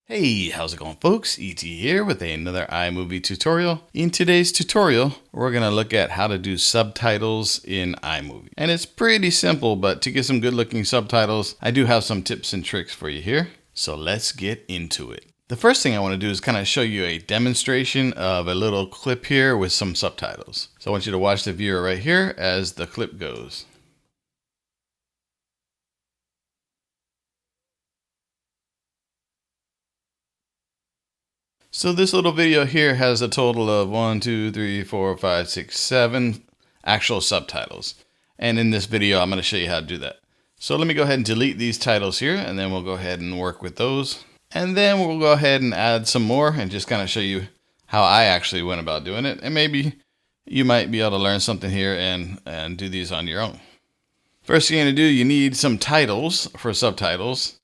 Hey, how's it going folks? ET here with another iMovie tutorial. In today's tutorial, we're going to look at how to do subtitles in iMovie. And it's pretty simple, but to get some good looking subtitles, I do have some tips and tricks for you here. So let's get into it. The first thing I want to do is kind of show you a demonstration of a little clip here with some subtitles. So I want you to watch the viewer right here as the clip goes. So this little video here has a total of 1, 2, 3, 4, 5, 6, 7 actual subtitles. And in this video, I'm going to show you how to do that. So let me go ahead and delete these titles here, and then we'll go ahead and work with those. And then we'll go ahead and add some more and just kind of show you how I actually went about doing it. And maybe you might be able to learn something here and do these on your own. First thing you're going to do, you need some titles for subtitles.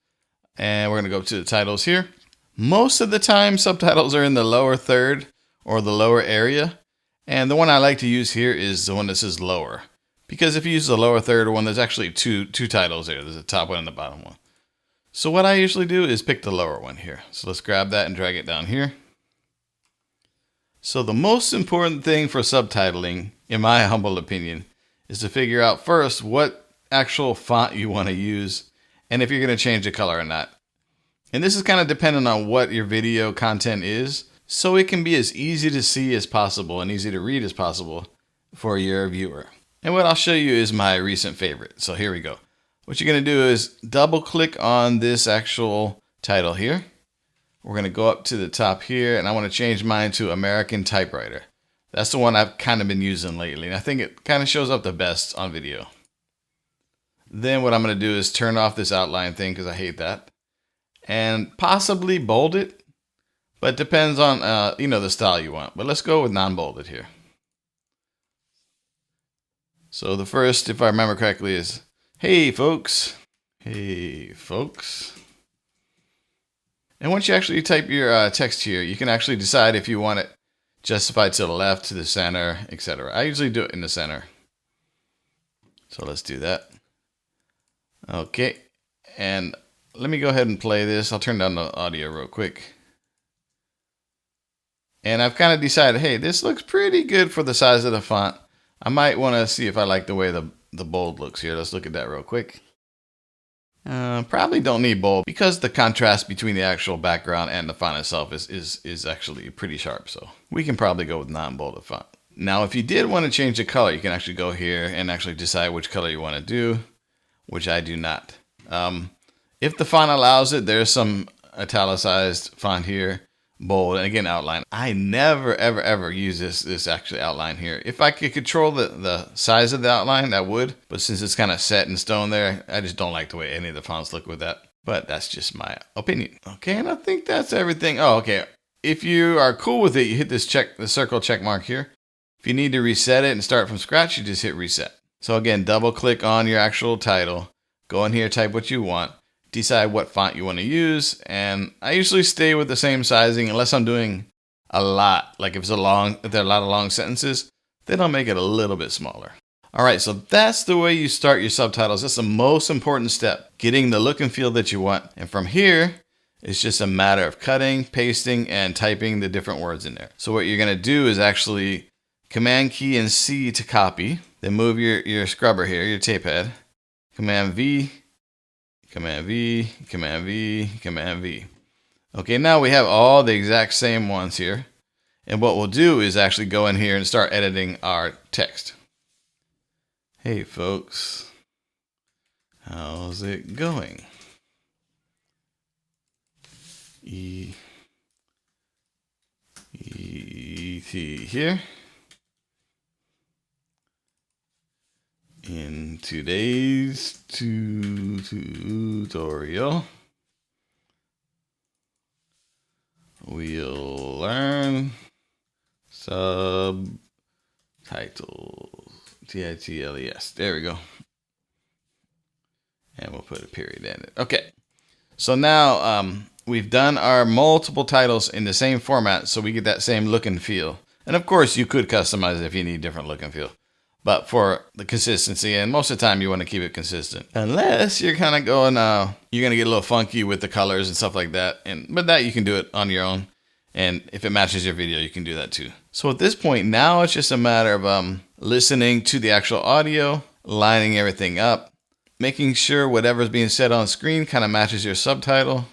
And we're going to go to the titles here. Most of the time, subtitles are in the lower third or the lower area. And the one I like to use here is the one that says lower. Because if you use the lower third one, there's actually two titles there. There's a top one and the bottom one. So what I usually do is pick the lower one here. So let's grab that and drag it down here. So the most important thing for subtitling, in my humble opinion, is to figure out first what actual font you want to use and if you're going to change the color or not. And this is kind of dependent on what your video content is, so it can be as easy to see as possible and easy to read as possible for your viewer. And what I'll show you is my recent favorite. So here we go. What you're going to do is double click on this actual title here. We're going to go up to the top here, and I want to change mine to American Typewriter. That's the one I've kind of been using lately, and I think it kind of shows up the best on video. Then what I'm going to do is turn off this outline thing because I hate that. And possibly bold it, but it depends on the style you want. But let's go with non-bolded here. So the first, if I remember correctly, is hey folks. Hey folks. And once you actually type your text here, you can actually decide if you want it justified to the left, to the center, etc. I usually do it in the center. So let's do that. Okay, and let me go ahead and play this. I'll turn down the audio real quick. And I've kind of decided, hey, this looks pretty good for the size of the font. I might want to see if I like the way the bold looks here. Let's look at that real quick. Probably don't need bold because the contrast between the actual background and the font itself is actually pretty sharp. So we can probably go with non-bolded font. Now, if you did want to change the color, you can actually go here and actually decide which color you want to do, which I do not. If the font allows it, there's some italicized font here, bold, and again, outline. I never, ever, ever use this actually outline here. If I could control the size of the outline, I would. But since it's kind of set in stone there, I just don't like the way any of the fonts look with that. But that's just my opinion. Okay, and I think that's everything. Oh, okay. If you are cool with it, you hit this circle check mark here. If you need to reset it and start from scratch, you just hit reset. So again, double click on your actual title. Go in here, type what you want. Decide what font you want to use, and I usually stay with the same sizing unless I'm doing a lot. Like if there are a lot of long sentences, then I'll make it a little bit smaller. All right, so that's the way you start your subtitles. That's the most important step, getting the look and feel that you want. And from here, it's just a matter of cutting, pasting, and typing the different words in there. So what you're gonna do is actually Command key and C to copy, then move your scrubber here, your tape head, Command V, Command V, Command V, Command V. Okay, now we have all the exact same ones here. And what we'll do is actually go in here and start editing our text. Hey folks, how's it going? E-T here. In today's tutorial, we'll learn subtitles. Titles. There we go. And we'll put a period in it. Okay. So now we've done our multiple titles in the same format, so we get that same look and feel. And of course, you could customize it if you need different look and feel. But for the consistency, and most of the time you want to keep it consistent. Unless you're kind of going, you're going to get a little funky with the colors and stuff like that. But that you can do it on your own. And if it matches your video, you can do that too. So at this point, now it's just a matter of listening to the actual audio, lining everything up, making sure whatever's being said on screen kind of matches your subtitle.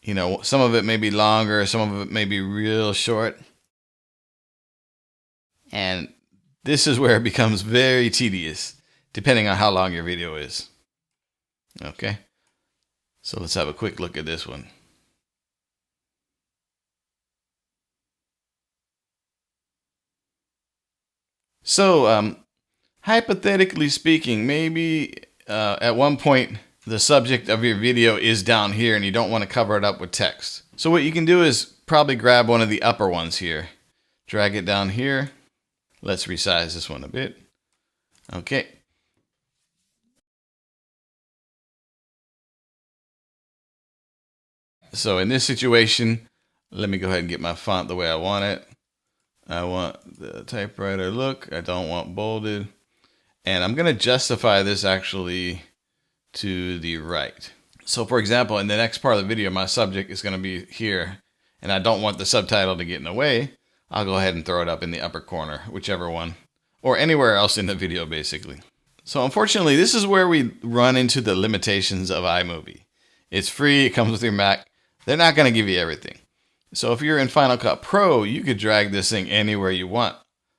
You know, some of it may be longer, some of it may be real short. And this is where it becomes very tedious, depending on how long your video is. Okay, so let's have a quick look at this one. So, hypothetically speaking, maybe at one point the subject of your video is down here and you don't want to cover it up with text. So what you can do is probably grab one of the upper ones here, drag it down here. Let's resize this one a bit. Okay. So in this situation, let me go ahead and get my font the way I want it. I want the typewriter look. I don't want bolded. And I'm going to justify this actually to the right. So for example, in the next part of the video, my subject is going to be here, and I don't want the subtitle to get in the way. I'll go ahead and throw it up in the upper corner, whichever one, or anywhere else in the video basically. So unfortunately, this is where we run into the limitations of iMovie. It's free, it comes with your Mac. They're not going to give you everything. So if you're in Final Cut Pro, you could drag this thing anywhere you want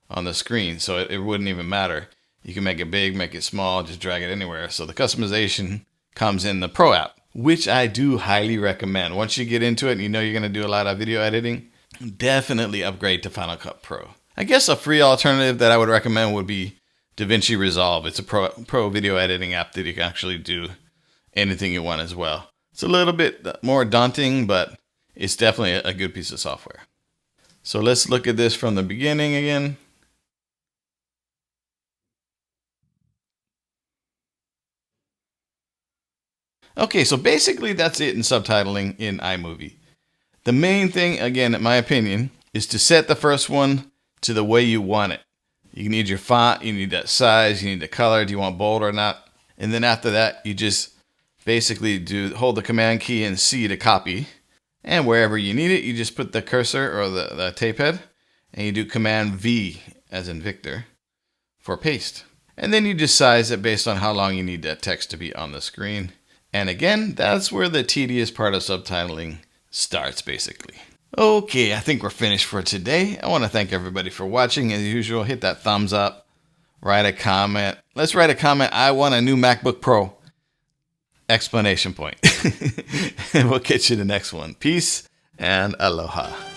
on the screen, so it wouldn't even matter. You can make it big, make it small, just drag it anywhere. So the customization comes in the Pro app, which I do highly recommend. Once you get into it and you know you're going to do a lot of video editing, definitely upgrade to Final Cut Pro. I guess a free alternative that I would recommend would be DaVinci Resolve. It's a pro video editing app that you can actually do anything you want as well. It's a little bit more daunting, but it's definitely a good piece of software. So let's look at this from the beginning again. Okay, so basically that's it in subtitling in iMovie. The main thing, again, in my opinion, is to set the first one to the way you want it. You need your font, you need that size, you need the color, do you want bold or not? And then after that, you just basically hold the Command key and C to copy. And wherever you need it, you just put the cursor or the tape head, and you do Command V, as in Victor, for paste. And then you just size it based on how long you need that text to be on the screen. And again, that's where the tedious part of subtitling starts, basically. Okay, I think we're finished for today. I want to thank everybody for watching. As usual, hit that thumbs up, write a comment. Let's write a comment, I want a new MacBook Pro! Explanation point. And we'll catch you in the next one. Peace and aloha.